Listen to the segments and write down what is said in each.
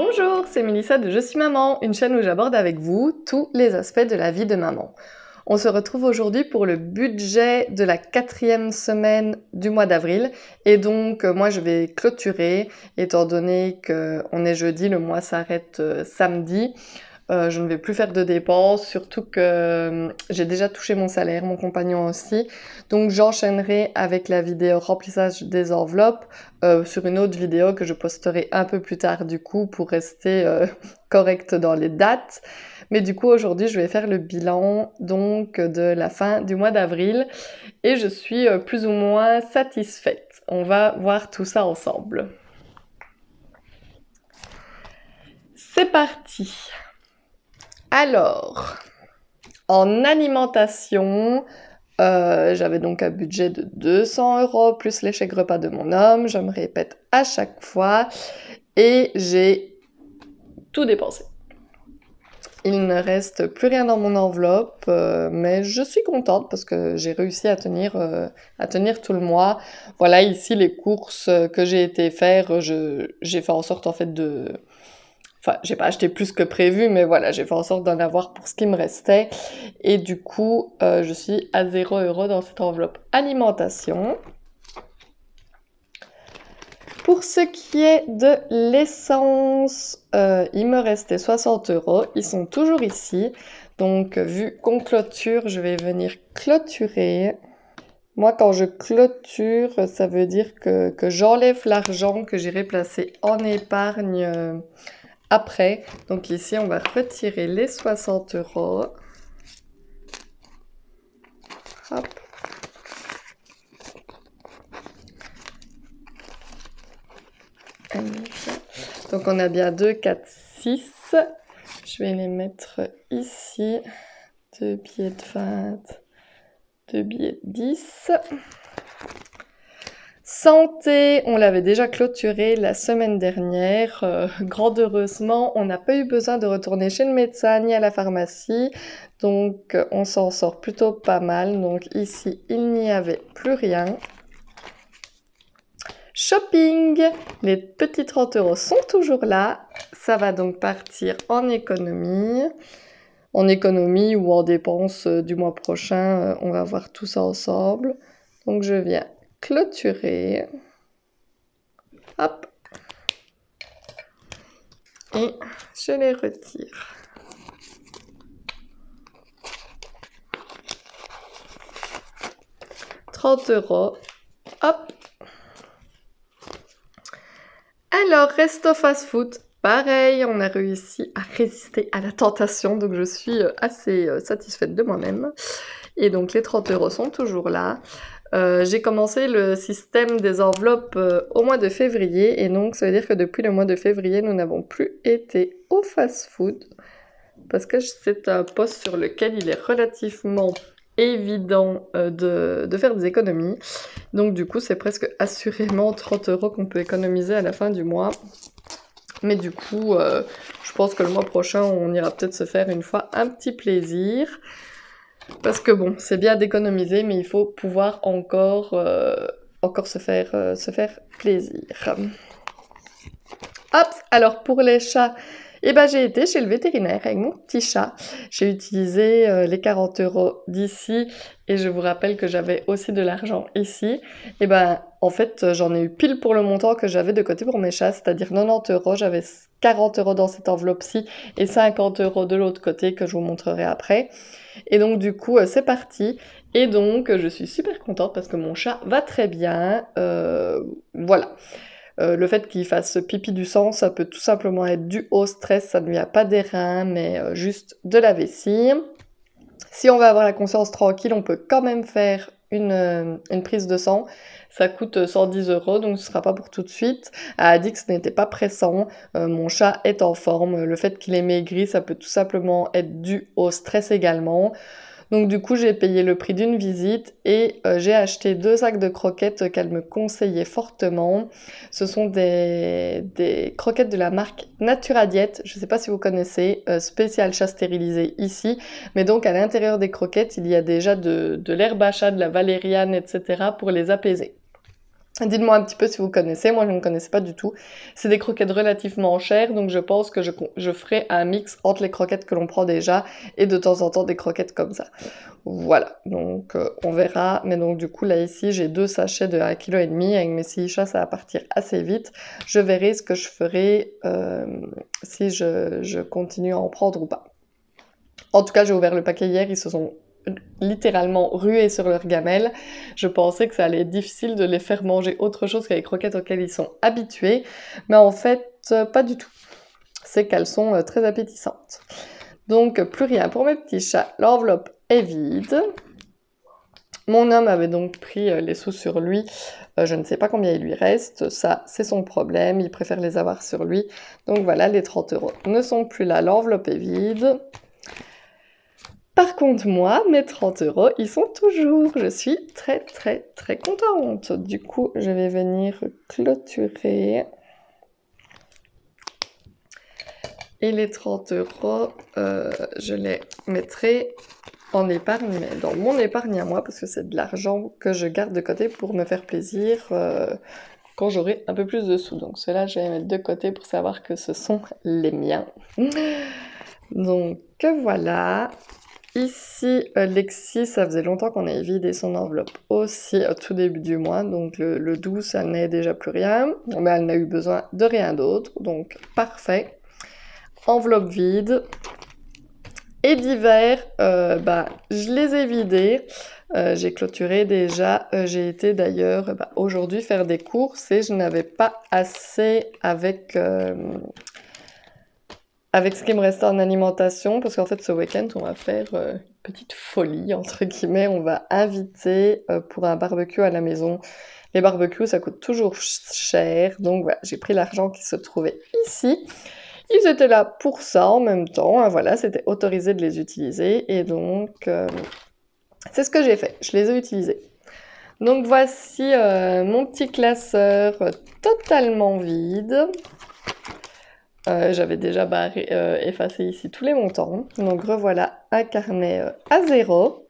Bonjour, c'est Mélissa de Je suis maman, une chaîne où j'aborde avec vous tous les aspects de la vie de maman. On se retrouve aujourd'hui pour le budget de la 4e semaine du mois d'avril et donc moi je vais clôturer étant donné qu'on est jeudi, le mois s'arrête samedi. Je ne vais plus faire de dépenses, surtout que j'ai déjà touché mon salaire, mon compagnon aussi. Donc j'enchaînerai avec la vidéo remplissage des enveloppes sur une autre vidéo que je posterai un peu plus tard du coup pour rester correcte dans les dates. Mais du coup aujourd'hui je vais faire le bilan donc de la fin du mois d'avril et je suis plus ou moins satisfaite. On va voir tout ça ensemble. C'est parti! Alors, en alimentation, j'avais donc un budget de 200 € plus les chèques repas de mon homme, je me répète à chaque fois, et j'ai tout dépensé. Il ne reste plus rien dans mon enveloppe, mais je suis contente parce que j'ai réussi à tenir tout le mois. Voilà, ici les courses que j'ai été faire, j'ai fait en sorte en fait de... Enfin, j'ai pas acheté plus que prévu, mais voilà, j'ai fait en sorte d'en avoir pour ce qui me restait. Et du coup, je suis à 0 € dans cette enveloppe alimentation. Pour ce qui est de l'essence, il me restait 60 €. Ils sont toujours ici. Donc, vu qu'on clôture, je vais venir clôturer. Moi, quand je clôture, ça veut dire que j'enlève l'argent que j'ai replacé en épargne après. Donc ici, on va retirer les 60 €. Hop. Donc on a bien 2, 4, 6. Je vais les mettre ici. 2 billets de 20, 2 billets de 10. Santé, on l'avait déjà clôturé la semaine dernière. Grande heureusement, on n'a pas eu besoin de retourner chez le médecin ni à la pharmacie. Donc on s'en sort plutôt pas mal. Donc ici, il n'y avait plus rien. Shopping, les petits 30 € sont toujours là. Ça va donc partir en économie. En économie ou en dépenses du mois prochain. On va voir tout ça ensemble. Donc je viens clôturer. Hop. Et je les retire. « 30 €. Hop. Alors, resto fast-food. Pareil, on a réussi à résister à la tentation, donc je suis assez satisfaite de moi-même. Et donc les 30 € sont toujours là. J'ai commencé le système des enveloppes au mois de février, et donc ça veut dire que depuis le mois de février, nous n'avons plus été au fast-food, parce que c'est un poste sur lequel il est relativement évident de faire des économies. Donc du coup, c'est presque assurément 30 € qu'on peut économiser à la fin du mois. Mais du coup, je pense que le mois prochain, on ira peut-être se faire une fois un petit plaisir. Parce que bon, c'est bien d'économiser, mais il faut pouvoir encore se faire plaisir. Hop, alors pour les chats, eh ben, j'ai été chez le vétérinaire avec mon petit chat. J'ai utilisé les 40 € d'ici et je vous rappelle que j'avais aussi de l'argent ici. Et ben, en fait, j'en ai eu pile pour le montant que j'avais de côté pour mes chats, c'est-à-dire 90 €. J'avais 40 € dans cette enveloppe-ci et 50 € de l'autre côté que je vous montrerai après. Et donc du coup, c'est parti. Et donc, je suis super contente parce que mon chat va très bien. Voilà. Le fait qu'il fasse pipi du sang, ça peut tout simplement être dû au stress, ça ne vient pas des reins, mais juste de la vessie. Si on veut avoir la conscience tranquille, on peut quand même faire une prise de sang. Ça coûte 110 €, donc ce ne sera pas pour tout de suite. Elle a dit que ce n'était pas pressant. Mon chat est en forme. Le fait qu'il ait maigri, ça peut tout simplement être dû au stress également. Donc du coup, j'ai payé le prix d'une visite et j'ai acheté 2 sacs de croquettes qu'elle me conseillait fortement. Ce sont des croquettes de la marque Natura Diet. Je ne sais pas si vous connaissez, spécial chat stérilisé ici. Mais donc à l'intérieur des croquettes, il y a déjà de l'herbe à chat, de la valériane, etc. pour les apaiser. Dites-moi un petit peu si vous connaissez, moi je ne connaissais pas du tout. C'est des croquettes relativement chères, donc je pense que je ferai un mix entre les croquettes que l'on prend déjà et de temps en temps des croquettes comme ça. Voilà, donc on verra. Mais donc du coup là ici j'ai 2 sachets de 1,5 kg. Avec mes 6 chats ça va partir assez vite. Je verrai ce que je ferai si je continue à en prendre ou pas. En tout cas j'ai ouvert le paquet hier, ils se sont littéralement rués sur leur gamelle. Je pensais que ça allait être difficile de les faire manger autre chose que les croquettes auxquelles ils sont habitués, mais en fait, pas du tout. C'est qu'elles sont très appétissantes. Donc, plus rien pour mes petits chats. L'enveloppe est vide. Mon homme avait donc pris les sous sur lui. Je ne sais pas combien il lui reste. Ça, c'est son problème. Il préfère les avoir sur lui. Donc voilà, les 30 € ne sont plus là. L'enveloppe est vide. Par contre, moi, mes 30 €, ils sont toujours. Je suis très, très, très contente. Du coup, je vais venir clôturer. Et les 30 €, je les mettrai en épargne, mais dans mon épargne à moi, parce que c'est de l'argent que je garde de côté pour me faire plaisir quand j'aurai un peu plus de sous. Donc cela, je vais les mettre de côté pour savoir que ce sont les miens. Donc voilà. Ici, Lexi, ça faisait longtemps qu'on avait vidé son enveloppe aussi au tout début du mois, donc le 12, elle n'avait déjà plus rien, mais elle n'a eu besoin de rien d'autre, donc parfait. Enveloppe vide. Et d'hiver, je les ai vidés, j'ai clôturé déjà, j'ai été d'ailleurs aujourd'hui faire des courses et je n'avais pas assez avec ce qui me restait en alimentation, parce qu'en fait ce week-end on va faire une petite folie entre guillemets, on va inviter pour un barbecue à la maison. Les barbecues ça coûte toujours cher, donc voilà, j'ai pris l'argent qui se trouvait ici. Ils étaient là pour ça en même temps, hein, voilà, c'était autorisé de les utiliser et donc c'est ce que j'ai fait, je les ai utilisés. Donc voici mon petit classeur totalement vide. J'avais déjà effacé ici tous les montants. Donc revoilà un carnet à 0.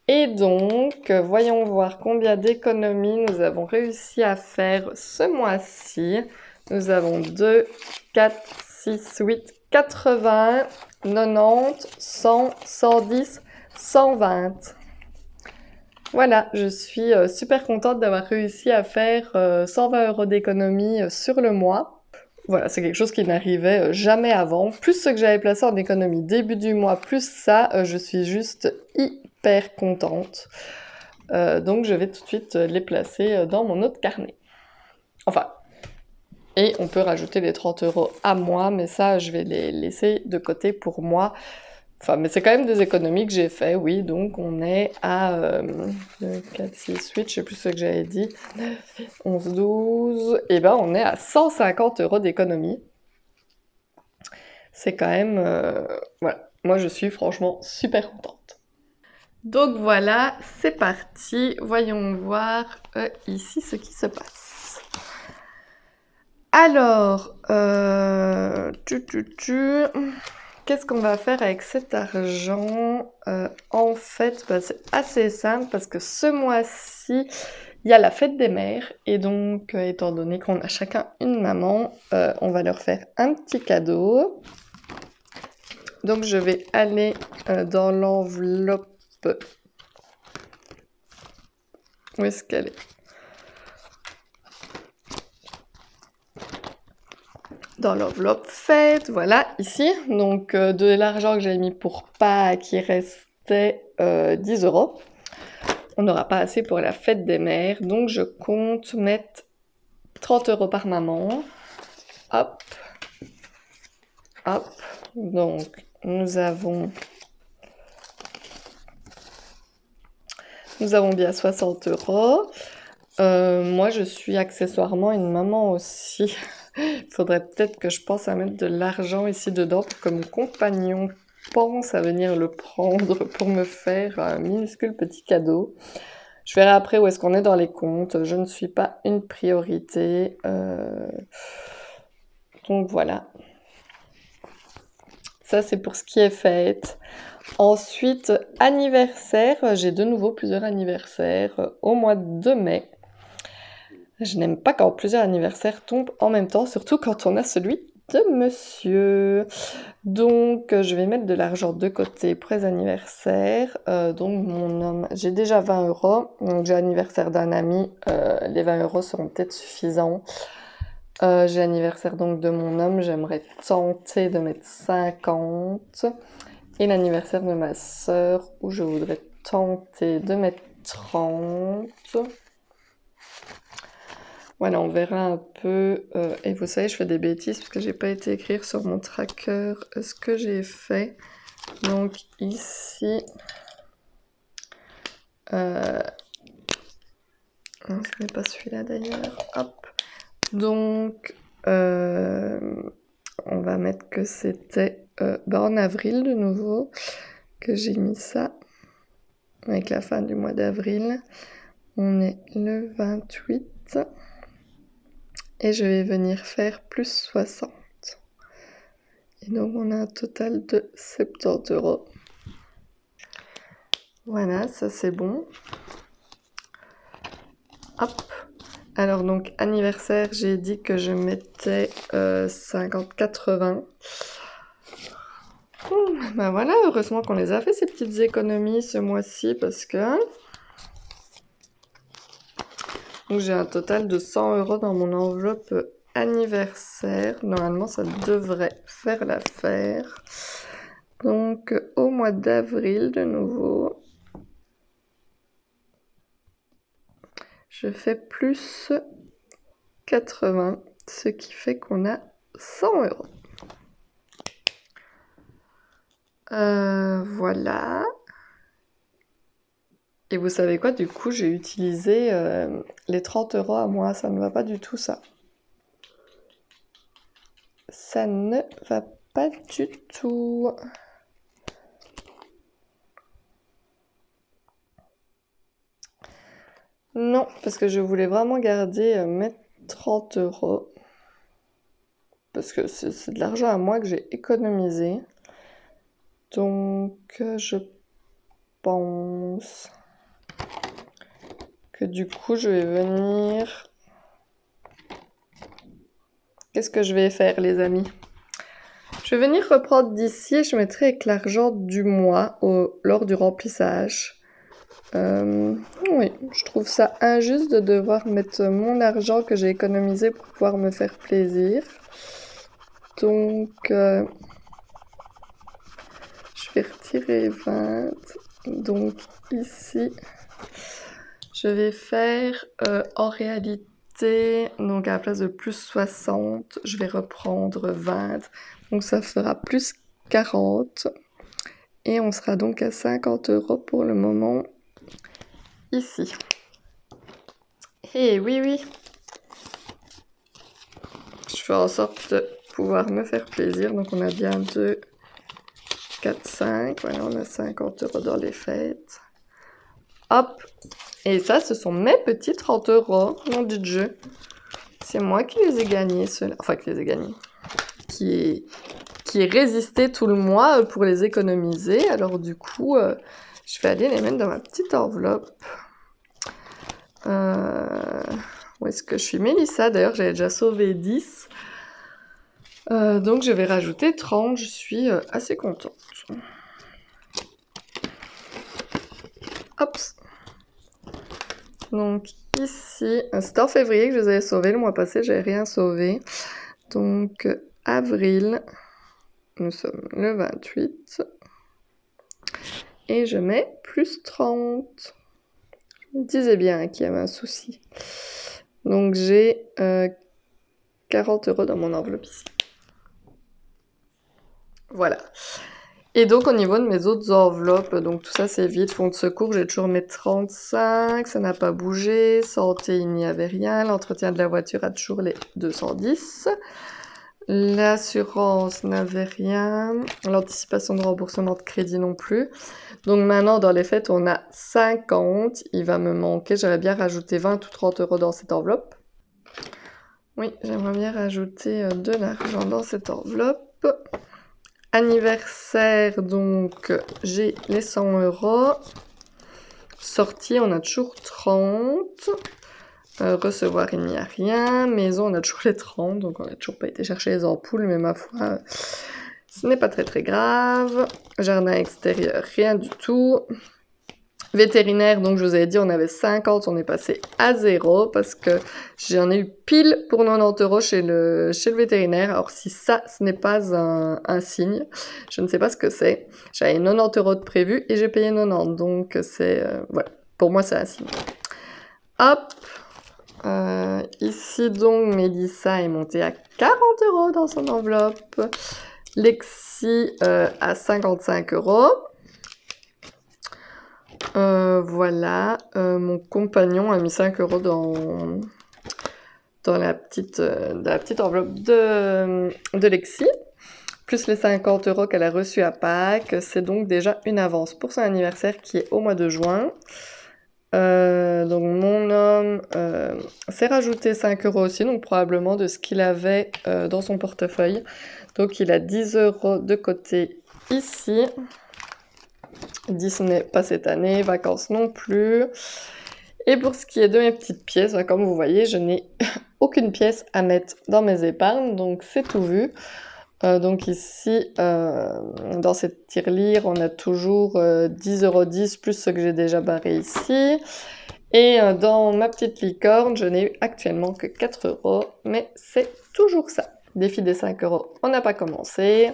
Et donc, voyons voir combien d'économies nous avons réussi à faire ce mois-ci. Nous avons 2, 4, 6, 8, 80, 90, 100, 110, 120. Voilà, je suis super contente d'avoir réussi à faire 120 € d'économie sur le mois. Voilà, c'est quelque chose qui n'arrivait jamais avant. Plus ce que j'avais placé en économie début du mois, plus ça, je suis juste hyper contente. Donc je vais tout de suite les placer dans mon autre carnet. Enfin, et on peut rajouter les 30 € à moi, mais ça, je vais les laisser de côté pour moi. Enfin, mais c'est quand même des économies que j'ai fait, oui. Donc on est à 2, 4, 6, 8, je sais plus ce que j'avais dit. 11, 12. Et ben on est à 150 € d'économie. C'est quand même... voilà. Moi je suis franchement super contente. Donc voilà, c'est parti. Voyons voir ici ce qui se passe. Alors, qu'est-ce qu'on va faire avec cet argent? En fait, c'est assez simple parce que ce mois-ci, il y a la fête des mères et donc, étant donné qu'on a chacun une maman, on va leur faire un petit cadeau. Donc je vais aller dans l'enveloppe. Où est-ce qu'elle est? Dans l'enveloppe fête, voilà, ici. Donc de l'argent que j'avais mis pour Pâques, il restait 10 €. On n'aura pas assez pour la fête des mères, donc je compte mettre 30 € par maman. Hop. Hop. Donc nous avons bien 60 €. Moi je suis accessoirement une maman aussi. Il faudrait peut-être que je pense à mettre de l'argent ici dedans pour que mon compagnon pense à venir le prendre pour me faire un minuscule petit cadeau. Je verrai après où est-ce qu'on est dans les comptes. Je ne suis pas une priorité. Donc voilà. Ça, c'est pour ce qui est fête. Ensuite, anniversaire. J'ai de nouveau plusieurs anniversaires au mois de mai. Je n'aime pas quand plusieurs anniversaires tombent en même temps, surtout quand on a celui de monsieur. Donc, je vais mettre de l'argent de côté pour les anniversaires. Donc, mon homme, j'ai déjà 20 €. Donc, j'ai l'anniversaire d'un ami. Les 20 € seront peut-être suffisants. J'ai l'anniversaire donc de mon homme. J'aimerais tenter de mettre 50. Et l'anniversaire de ma sœur, où je voudrais tenter de mettre 30. Voilà, on verra un peu. Et vous savez, je fais des bêtises parce que j'ai pas été écrire sur mon tracker ce que j'ai fait. Donc ici, non, ce n'est pas celui-là d'ailleurs. Hop. Donc, on va mettre que c'était en avril de nouveau que j'ai mis ça. Avec la fin du mois d'avril. On est le 28. Et je vais venir faire plus 60. Et donc on a un total de 70 €. Voilà, ça c'est bon. Hop. Alors donc anniversaire, j'ai dit que je mettais 50-80. Ben voilà, heureusement qu'on les a fait ces petites économies ce mois-ci parce que... Donc j'ai un total de 100 € dans mon enveloppe anniversaire. Normalement, ça devrait faire l'affaire. Donc au mois d'avril, de nouveau, je fais plus 80, ce qui fait qu'on a 100 €. Voilà. Et vous savez quoi, du coup, j'ai utilisé les 30 € à moi. Ça ne va pas du tout, ça. Ça ne va pas du tout. Non, parce que je voulais vraiment garder mes 30 €. Parce que c'est de l'argent à moi que j'ai économisé. Donc, je pense que du coup, je vais venir... Qu'est-ce que je vais faire, les amis? Je vais venir reprendre d'ici et je mettrai avec l'argent du mois lors du remplissage. Oui, je trouve ça injuste de devoir mettre mon argent que j'ai économisé pour pouvoir me faire plaisir. Donc, je vais retirer 20. Donc, ici, je vais faire en réalité, donc à la place de plus 60, je vais reprendre 20. Donc, ça fera plus 40. Et on sera donc à 50 € pour le moment. Ici. Et oui, oui. Je fais en sorte de pouvoir me faire plaisir. Donc, on a bien 2, 4, 5. Voilà, on a 50 € dans les fêtes. Hop. Et ça, ce sont mes petits 30 €. Nom du Dieu. C'est moi qui les ai gagnés, ceux-là. Enfin, qui les ai gagnés. Qui ai résisté tout le mois pour les économiser. Alors, du coup, je vais aller les mettre dans ma petite enveloppe. Où est-ce que je suis? Mélissa, d'ailleurs, j'avais déjà sauvé 10. Donc, je vais rajouter 30. Je suis assez contente. Hop. Donc, ici, c'était en février que je les avais sauvés. Le mois passé, j'avais rien sauvé. Donc, avril, nous sommes le 28. Et je mets plus 30. Je me disais bien qu'il y avait un souci. Donc, j'ai 40 € dans mon enveloppe ici. Voilà. Et donc, au niveau de mes autres enveloppes, donc tout ça, c'est vide. Fonds de secours, j'ai toujours mes 35. Ça n'a pas bougé. Santé, il n'y avait rien. L'entretien de la voiture a toujours les 210. L'assurance n'avait rien. L'anticipation de remboursement de crédit non plus. Donc maintenant, dans les fêtes, on a 50. Il va me manquer, j'aurais bien rajouté 20 ou 30 € dans cette enveloppe. Oui, j'aimerais bien rajouter de l'argent dans cette enveloppe. Anniversaire, donc j'ai les 100 €. Sortie, on a toujours 30. Recevoir, il n'y a rien. Maison, on a toujours les 30, donc on n'a toujours pas été chercher les ampoules, mais ma foi, ce n'est pas très grave. Jardin extérieur, rien du tout. Vétérinaire, donc je vous avais dit, on avait 50, on est passé à 0 parce que j'en ai eu pile pour 90 € chez le vétérinaire. Alors si ça, ce n'est pas un signe, je ne sais pas ce que c'est. J'avais 90 € de prévu et j'ai payé 90, donc c'est... voilà, pour moi c'est un signe. Hop, ici donc, Mélissa est montée à 40 € dans son enveloppe. Lexi à 55 €. Voilà, mon compagnon a mis 5 € dans la petite enveloppe de Lexi, plus les 50 € qu'elle a reçus à Pâques. C'est donc déjà une avance pour son anniversaire qui est au mois de juin. Donc mon homme s'est rajouté 5 € aussi, donc probablement de ce qu'il avait dans son portefeuille. Donc il a 10 € de côté ici. Disney pas cette année, vacances non plus. Et pour ce qui est de mes petites pièces, comme vous voyez, je n'ai aucune pièce à mettre dans mes épargnes, donc c'est tout vu. Donc ici, dans cette tirelire, on a toujours 10,10 € plus ce que j'ai déjà barré ici. Et dans ma petite licorne, je n'ai actuellement que 4 €, mais c'est toujours ça. Défi des 5 €, on n'a pas commencé.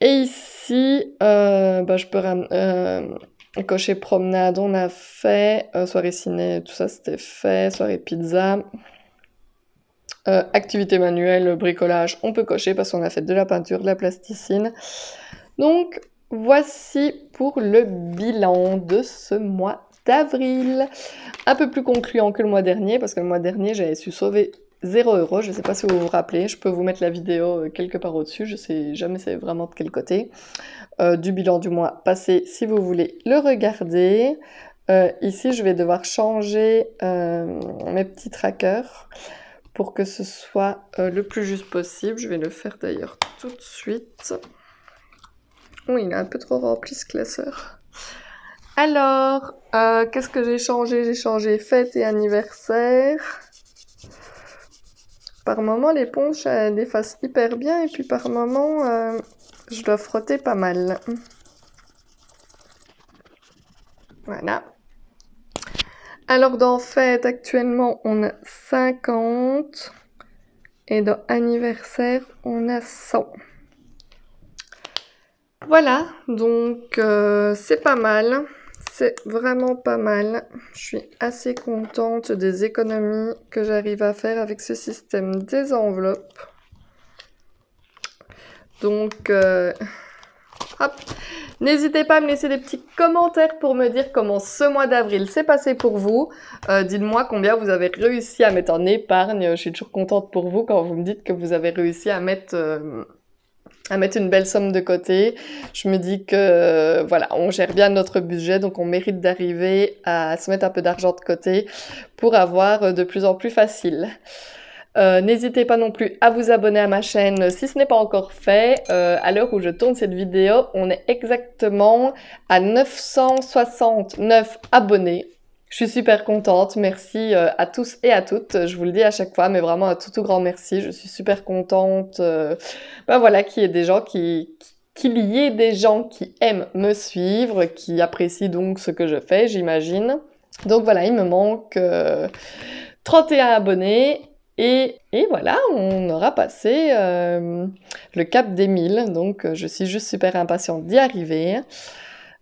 Et ici, je peux cocher promenade, on a fait. Soirée ciné, tout ça c'était fait. Soirée pizza. Activité manuelle, bricolage, on peut cocher parce qu'on a fait de la peinture, de la plasticine. Donc, voici pour le bilan de ce mois d'avril. Un peu plus concluant que le mois dernier, parce que le mois dernier, j'avais su sauver 0 €, je ne sais pas si vous vous rappelez, je peux vous mettre la vidéo quelque part au-dessus, je sais jamais c'est vraiment de quel côté, du bilan du mois passé si vous voulez le regarder. Ici je vais devoir changer mes petits trackers pour que ce soit le plus juste possible. Je vais le faire d'ailleurs tout de suite. Oui, il est un peu trop rempli ce classeur. Alors, qu'est-ce que j'ai changé? J'ai changé fête et anniversaire. Par moment, l'éponge, elle efface hyper bien, et puis par moment, je dois frotter pas mal. Voilà. Alors, dans fête, actuellement, on a 50. Et dans anniversaire, on a 100. Voilà, donc c'est pas mal. C'est vraiment pas mal. Je suis assez contente des économies que j'arrive à faire avec ce système des enveloppes. Donc, hop. N'hésitez pas à me laisser des petits commentaires pour me dire comment ce mois d'avril s'est passé pour vous. Dites-moi combien vous avez réussi à mettre en épargne. Je suis toujours contente pour vous quand vous me dites que vous avez réussi à mettre une belle somme de côté. Je me dis que voilà, on gère bien notre budget, donc on mérite d'arriver à se mettre un peu d'argent de côté pour avoir de plus en plus facile. N'hésitez pas non plus à vous abonner à ma chaîne si ce n'est pas encore fait. À l'heure où je tourne cette vidéo, on est exactement à 969 abonnés. Je suis super contente, merci à tous et à toutes, je vous le dis à chaque fois, mais vraiment un tout grand merci, je suis super contente, voilà, qu'il y ait des gens qu'il y ait des gens qui aiment me suivre, qui apprécient donc ce que je fais, j'imagine. Donc voilà, il me manque 31 abonnés, et voilà, on aura passé le cap des 1000, donc je suis juste super impatiente d'y arriver.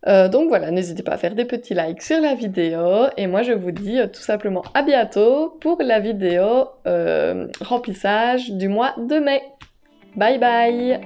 Donc voilà, n'hésitez pas à faire des petits likes sur la vidéo, et moi je vous dis tout simplement à bientôt pour la vidéo remplissage du mois de mai. Bye bye!